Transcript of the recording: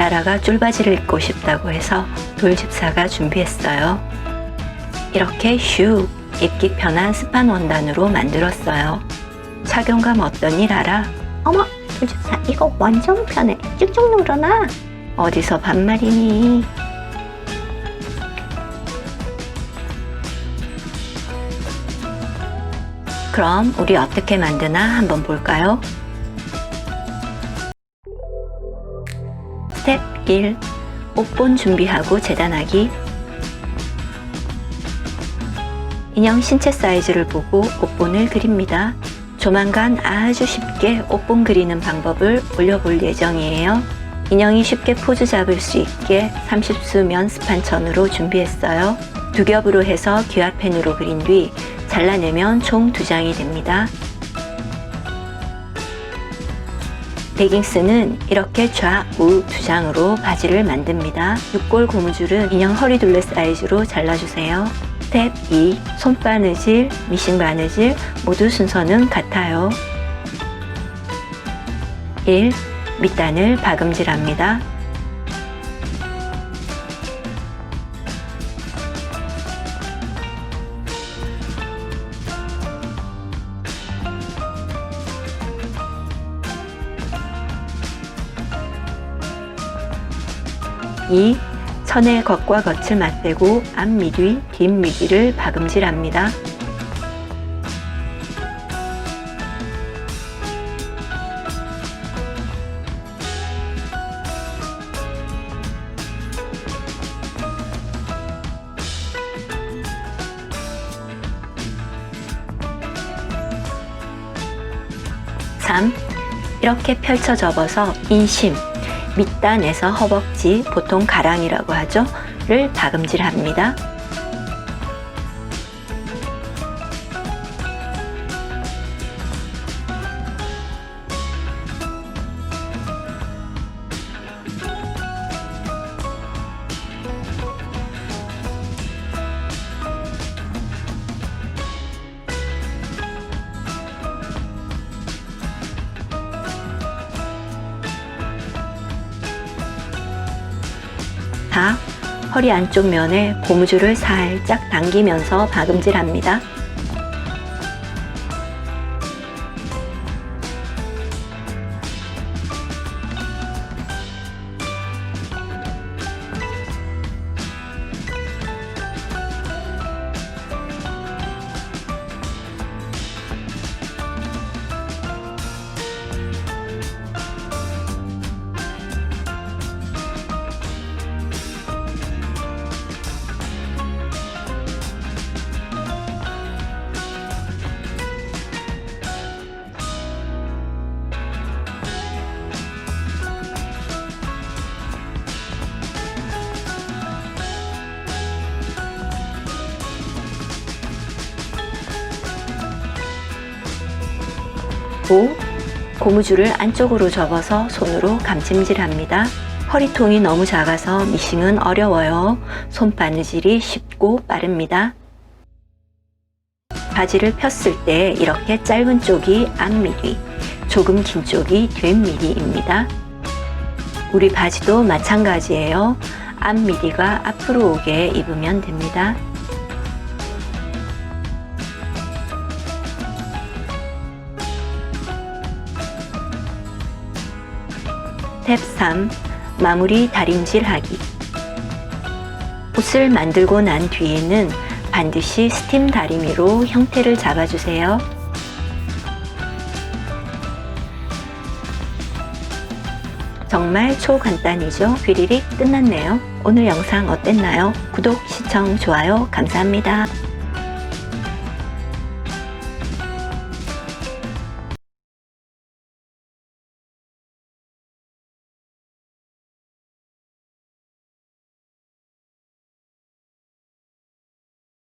라라가 쫄바지를 입고 싶다고 해서 돌집사가 준비했어요. 이렇게 슉 입기 편한 스판 원단으로 만들었어요. 착용감 어떠니 라라? 어머, 돌집사 이거 완전 편해. 쭉쭉 늘어나. 어디서 반말이니? 그럼 우리 어떻게 만드나 한번 볼까요? 스텝 1. 옷본 준비하고 재단하기. 인형 신체 사이즈를 보고 옷본을 그립니다. 조만간 아주 쉽게 옷본 그리는 방법을 올려볼 예정이에요. 인형이 쉽게 포즈 잡을 수 있게 30수면 스판천으로 준비했어요. 두 겹으로 해서 기와펜으로 그린 뒤 잘라내면 총 2장이 됩니다. 레깅스는 이렇게 좌우 2장으로 바지를 만듭니다. 6골 고무줄은 인형 허리둘레 사이즈로 잘라주세요. 스텝 2. 손바느질, 미싱 바느질 모두 순서는 같아요. 1. 밑단을 박음질합니다. 2. 천의 겉과 겉을 맞대고 앞 미뒤, 뒷 미뒤를 박음질합니다. 3. 이렇게 펼쳐 접어서 인심, 밑단에서 허벅지, 보통 가랑이라고 하죠, 를 박음질합니다. 4. 허리 안쪽 면에 고무줄을 살짝 당기면서 박음질합니다. 5. 고무줄을 안쪽으로 접어서 손으로 감침질합니다. 허리통이 너무 작아서 미싱은 어려워요. 손바느질이 쉽고 빠릅니다. 바지를 폈을 때 이렇게 짧은 쪽이 앞미뒤, 조금 긴 쪽이 뒷미뒤입니다. 우리 바지도 마찬가지예요. 앞미뒤가 앞으로 오게 입으면 됩니다. 스텝 3. 마무리 다림질하기. 옷을 만들고 난 뒤에는 반드시 스팀 다리미로 형태를 잡아주세요. 정말 초간단이죠? 휘리릭 끝났네요. 오늘 영상 어땠나요? 구독, 시청, 좋아요 감사합니다.